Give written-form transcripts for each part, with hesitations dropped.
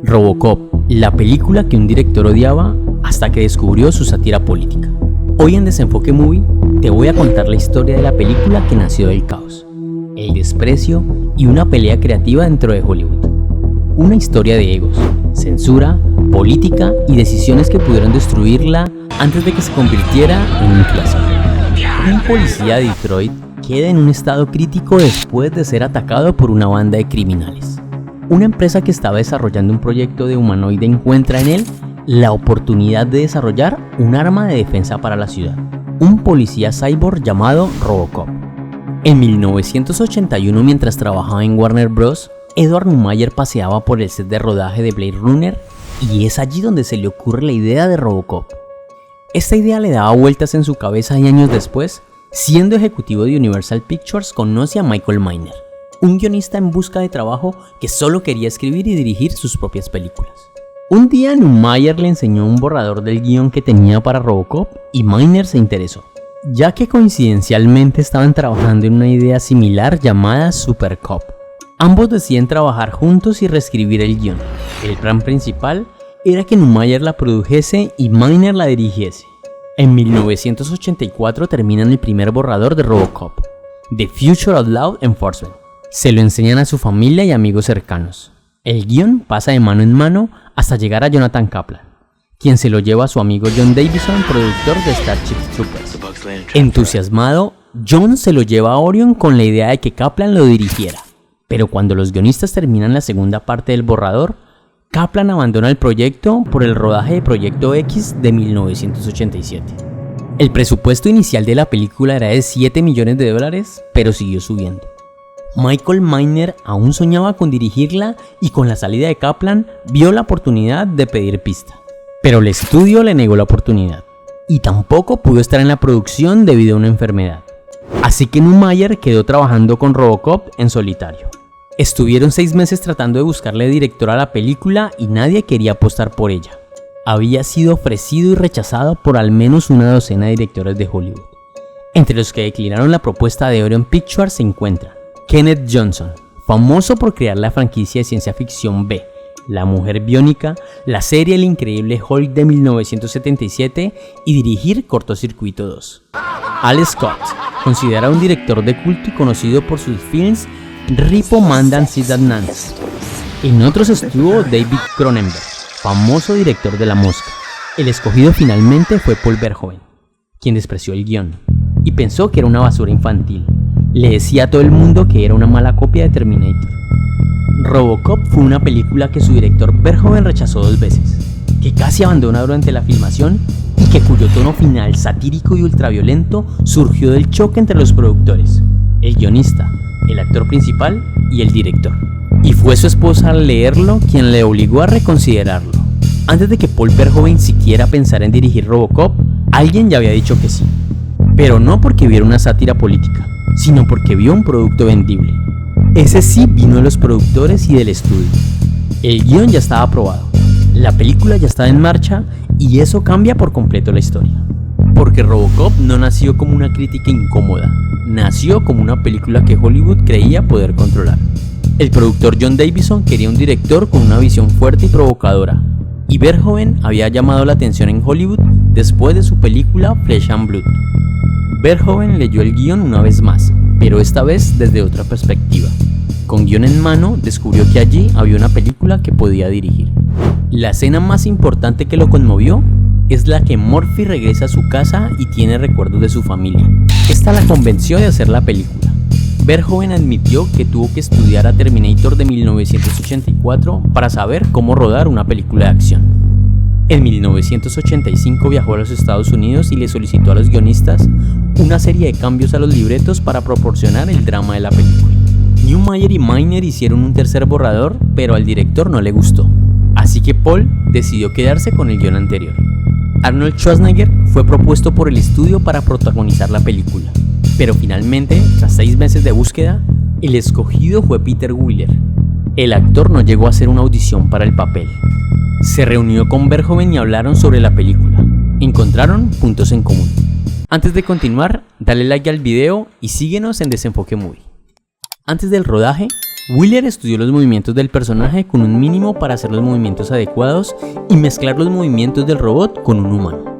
Robocop, la película que un director odiaba hasta que descubrió su sátira política. Hoy en Desenfoque Movie te voy a contar la historia de la película que nació del caos, el desprecio y una pelea creativa dentro de Hollywood. Una historia de egos, censura, política y decisiones que pudieron destruirla antes de que se convirtiera en un clásico. Un policía de Detroit queda en un estado crítico después de ser atacado por una banda de criminales. Una empresa que estaba desarrollando un proyecto de humanoide encuentra en él la oportunidad de desarrollar un arma de defensa para la ciudad, un policía cyborg llamado Robocop. En 1981, mientras trabajaba en Warner Bros., Edward Neumeier paseaba por el set de rodaje de Blade Runner y es allí donde se le ocurre la idea de Robocop. Esta idea le daba vueltas en su cabeza y años después, siendo ejecutivo de Universal Pictures, conoce a Michael Miner, un guionista en busca de trabajo que solo quería escribir y dirigir sus propias películas. Un día Neumeier le enseñó un borrador del guión que tenía para Robocop y Miner se interesó, ya que coincidencialmente estaban trabajando en una idea similar llamada Super Cop. Ambos deciden trabajar juntos y reescribir el guión. El plan principal era que Neumeier la produjese y Miner la dirigiese. En 1984 terminan el primer borrador de Robocop, The Future of Law Enforcement. Se lo enseñan a su familia y amigos cercanos. El guión pasa de mano en mano hasta llegar a Jonathan Kaplan, quien se lo lleva a su amigo John Davison, productor de Starship Troopers. Entusiasmado, John se lo lleva a Orion con la idea de que Kaplan lo dirigiera. Pero cuando los guionistas terminan la segunda parte del borrador, Kaplan abandona el proyecto por el rodaje de Proyecto X de 1987. El presupuesto inicial de la película era de $7 millones, pero siguió subiendo. Michael Miner aún soñaba con dirigirla y con la salida de Kaplan vio la oportunidad de pedir pista. Pero el estudio le negó la oportunidad y tampoco pudo estar en la producción debido a una enfermedad. Así que Neumeier quedó trabajando con Robocop en solitario. Estuvieron 6 meses tratando de buscarle director a la película y nadie quería apostar por ella. Había sido ofrecido y rechazado por al menos una docena de directores de Hollywood. Entre los que declinaron la propuesta de Orion Pictures se encuentra Kenneth Johnson, famoso por crear la franquicia de ciencia ficción B, La Mujer Biónica, la serie El Increíble Hulk de 1977 y dirigir Cortocircuito 2. Al Scott, considerado un director de culto y conocido por sus films Repo Man and Sid and Nancy. En otros estuvo David Cronenberg, famoso director de La Mosca. El escogido finalmente fue Paul Verhoeven, quien despreció el guión y pensó que era una basura infantil. Le decía a todo el mundo que era una mala copia de Terminator. Robocop fue una película que su director Verhoeven rechazó 2 veces, que casi abandona durante la filmación y que cuyo tono final satírico y ultraviolento surgió del choque entre los productores, el guionista, el actor principal y el director. Y fue su esposa al leerlo quien le obligó a reconsiderarlo. Antes de que Paul Verhoeven siquiera pensara en dirigir Robocop, alguien ya había dicho que sí. Pero no porque viera una sátira política, sino porque vio un producto vendible. Ese sí vino de los productores y del estudio. El guión ya estaba aprobado, la película ya estaba en marcha y eso cambia por completo la historia. Porque Robocop no nació como una crítica incómoda, nació como una película que Hollywood creía poder controlar. El productor John Davison quería un director con una visión fuerte y provocadora, y Verhoeven había llamado la atención en Hollywood después de su película Flesh and Blood. Verhoeven leyó el guión una vez más, pero esta vez desde otra perspectiva. Con guión en mano, descubrió que allí había una película que podía dirigir. La escena más importante que lo conmovió es la que Murphy regresa a su casa y tiene recuerdos de su familia. Esta la convenció de hacer la película. Verhoeven admitió que tuvo que estudiar a Terminator de 1984 para saber cómo rodar una película de acción. En 1985 viajó a los Estados Unidos y le solicitó a los guionistas una serie de cambios a los libretos para proporcionar el drama de la película. Neumeier y Miner hicieron un tercer borrador, pero al director no le gustó, así que Paul decidió quedarse con el guión anterior. Arnold Schwarzenegger fue propuesto por el estudio para protagonizar la película, pero finalmente, tras 6 meses de búsqueda, el escogido fue Peter Weller. El actor no llegó a hacer una audición para el papel. Se reunió con Verhoeven y hablaron sobre la película. Encontraron puntos en común. Antes de continuar, dale like al video y síguenos en Desenfoque Movie. Antes del rodaje, Wheeler estudió los movimientos del personaje con un mínimo para hacer los movimientos adecuados y mezclar los movimientos del robot con un humano.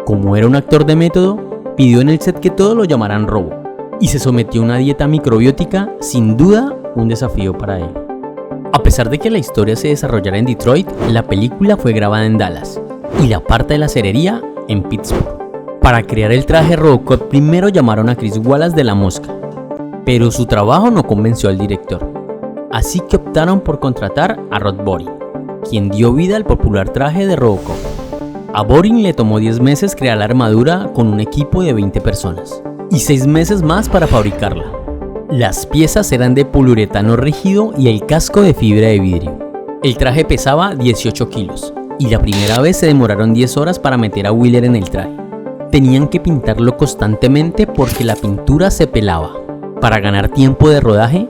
Como era un actor de método, pidió en el set que todos lo llamaran Robo y se sometió a una dieta microbiótica, sin duda un desafío para él. A pesar de que la historia se desarrollara en Detroit, la película fue grabada en Dallas y la parte de la cerería en Pittsburgh. Para crear el traje Robocop primero llamaron a Chris Wallace de La Mosca, pero su trabajo no convenció al director. Así que optaron por contratar a Rod Boring, quien dio vida al popular traje de Robocop. A Boring le tomó 10 meses crear la armadura con un equipo de 20 personas y 6 meses más para fabricarla. Las piezas eran de poliuretano rígido y el casco de fibra de vidrio. El traje pesaba 18 kilos y la primera vez se demoraron 10 horas para meter a Wheeler en el traje. Tenían que pintarlo constantemente porque la pintura se pelaba. Para ganar tiempo de rodaje,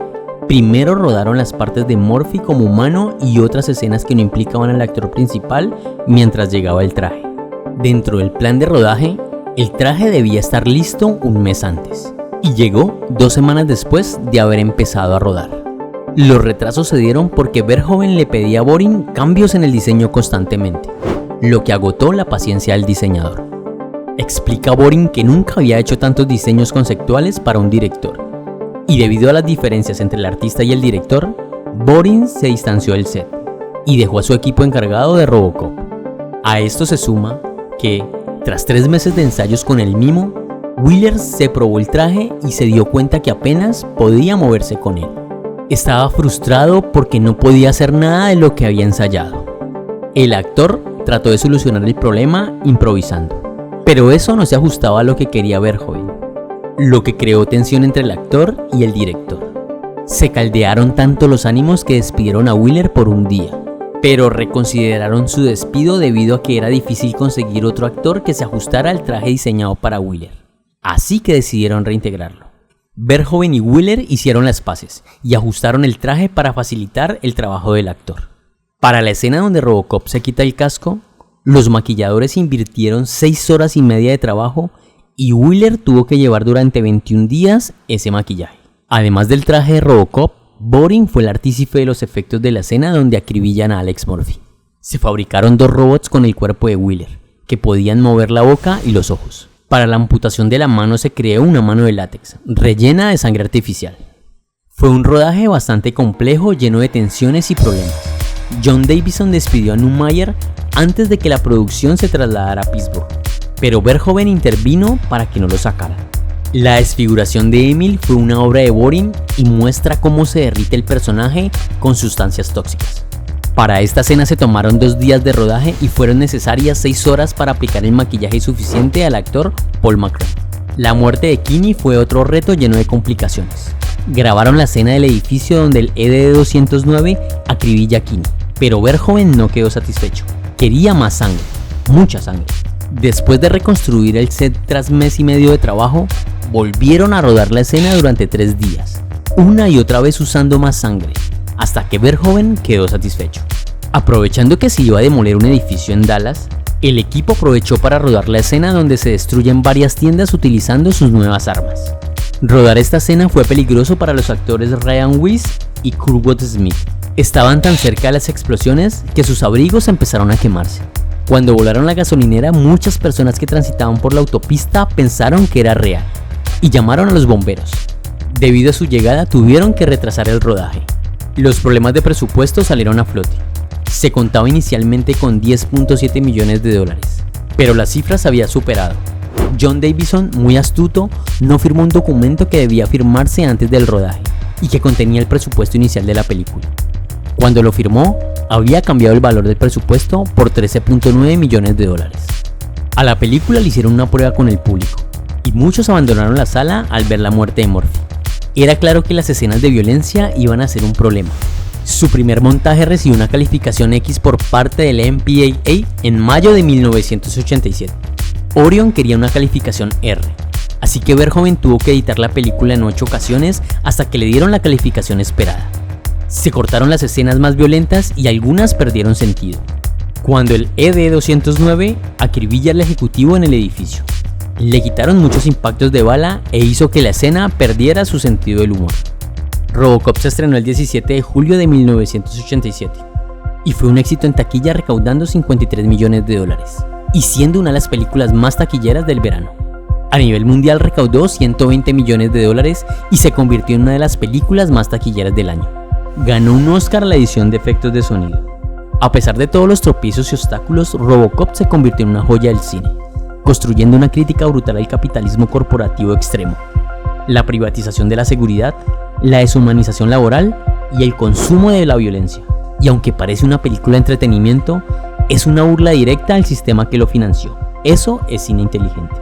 primero rodaron las partes de Murphy como humano y otras escenas que no implicaban al actor principal mientras llegaba el traje. Dentro del plan de rodaje, el traje debía estar listo un mes antes y llegó 2 semanas después de haber empezado a rodar. Los retrasos se dieron porque Verhoeven le pedía a Boring cambios en el diseño constantemente, lo que agotó la paciencia del diseñador. Explica Boring que nunca había hecho tantos diseños conceptuales para un director. Y debido a las diferencias entre el artista y el director, Boring se distanció del set y dejó a su equipo encargado de Robocop. A esto se suma que, tras 3 meses de ensayos con el mimo, Wheeler se probó el traje y se dio cuenta que apenas podía moverse con él. Estaba frustrado porque no podía hacer nada de lo que había ensayado. El actor trató de solucionar el problema improvisando, pero eso no se ajustaba a lo que quería Verhoeven, lo que creó tensión entre el actor y el director. Se caldearon tanto los ánimos que despidieron a Wheeler por un día, pero reconsideraron su despido debido a que era difícil conseguir otro actor que se ajustara al traje diseñado para Wheeler. Así que decidieron reintegrarlo. Verhoeven y Wheeler hicieron las paces y ajustaron el traje para facilitar el trabajo del actor. Para la escena donde Robocop se quita el casco, los maquilladores invirtieron 6 horas y media de trabajo y Wheeler tuvo que llevar durante 21 días ese maquillaje. Además del traje de Robocop, Boring fue el artífice de los efectos de la escena donde acribillan a Alex Murphy. Se fabricaron 2 robots con el cuerpo de Wheeler, que podían mover la boca y los ojos. Para la amputación de la mano se creó una mano de látex, rellena de sangre artificial. Fue un rodaje bastante complejo, lleno de tensiones y problemas. John Davison despidió a Neumayer antes de que la producción se trasladara a Pittsburgh, pero Verhoeven intervino para que no lo sacaran. La desfiguración de Emil fue una obra de Boring y muestra cómo se derrite el personaje con sustancias tóxicas. Para esta escena se tomaron 2 días de rodaje y fueron necesarias 6 horas para aplicar el maquillaje suficiente al actor Paul McCrane. La muerte de Kinney fue otro reto lleno de complicaciones. Grabaron la escena del edificio donde el ED-209 acribilla a Kinney, pero Verhoeven no quedó satisfecho. Quería más sangre, mucha sangre. Después de reconstruir el set tras mes y medio de trabajo, volvieron a rodar la escena durante 3 días, una y otra vez usando más sangre, hasta que Verhoeven quedó satisfecho. Aprovechando que se iba a demoler un edificio en Dallas, el equipo aprovechó para rodar la escena donde se destruyen varias tiendas utilizando sus nuevas armas. Rodar esta escena fue peligroso para los actores Ryan Weisz y Kurtwood Smith. Estaban tan cerca de las explosiones que sus abrigos empezaron a quemarse. Cuando volaron la gasolinera, muchas personas que transitaban por la autopista pensaron que era real y llamaron a los bomberos. Debido a su llegada, tuvieron que retrasar el rodaje. Los problemas de presupuesto salieron a flote. Se contaba inicialmente con $10.7 millones, pero la cifra se había superado. John Davison, muy astuto, no firmó un documento que debía firmarse antes del rodaje y que contenía el presupuesto inicial de la película. Cuando lo firmó, había cambiado el valor del presupuesto por $13.9 millones. A la película le hicieron una prueba con el público y muchos abandonaron la sala al ver la muerte de Murphy. Era claro que las escenas de violencia iban a ser un problema. Su primer montaje recibió una calificación X por parte del MPAA en mayo de 1987. Orion quería una calificación R, así que Verhoeven tuvo que editar la película en 8 ocasiones hasta que le dieron la calificación esperada. Se cortaron las escenas más violentas y algunas perdieron sentido. Cuando el ED-209 acribilla al ejecutivo en el edificio, le quitaron muchos impactos de bala e hizo que la escena perdiera su sentido del humor. Robocop se estrenó el 17 de julio de 1987 y fue un éxito en taquilla, recaudando 53 millones de dólares y siendo una de las películas más taquilleras del verano. A nivel mundial recaudó 120 millones de dólares y se convirtió en una de las películas más taquilleras del año. Ganó un Oscar a la edición de efectos de sonido. A pesar de todos los tropiezos y obstáculos, Robocop se convirtió en una joya del cine, construyendo una crítica brutal al capitalismo corporativo extremo, la privatización de la seguridad, la deshumanización laboral y el consumo de la violencia. Y aunque parece una película de entretenimiento, es una burla directa al sistema que lo financió. Eso es cine inteligente.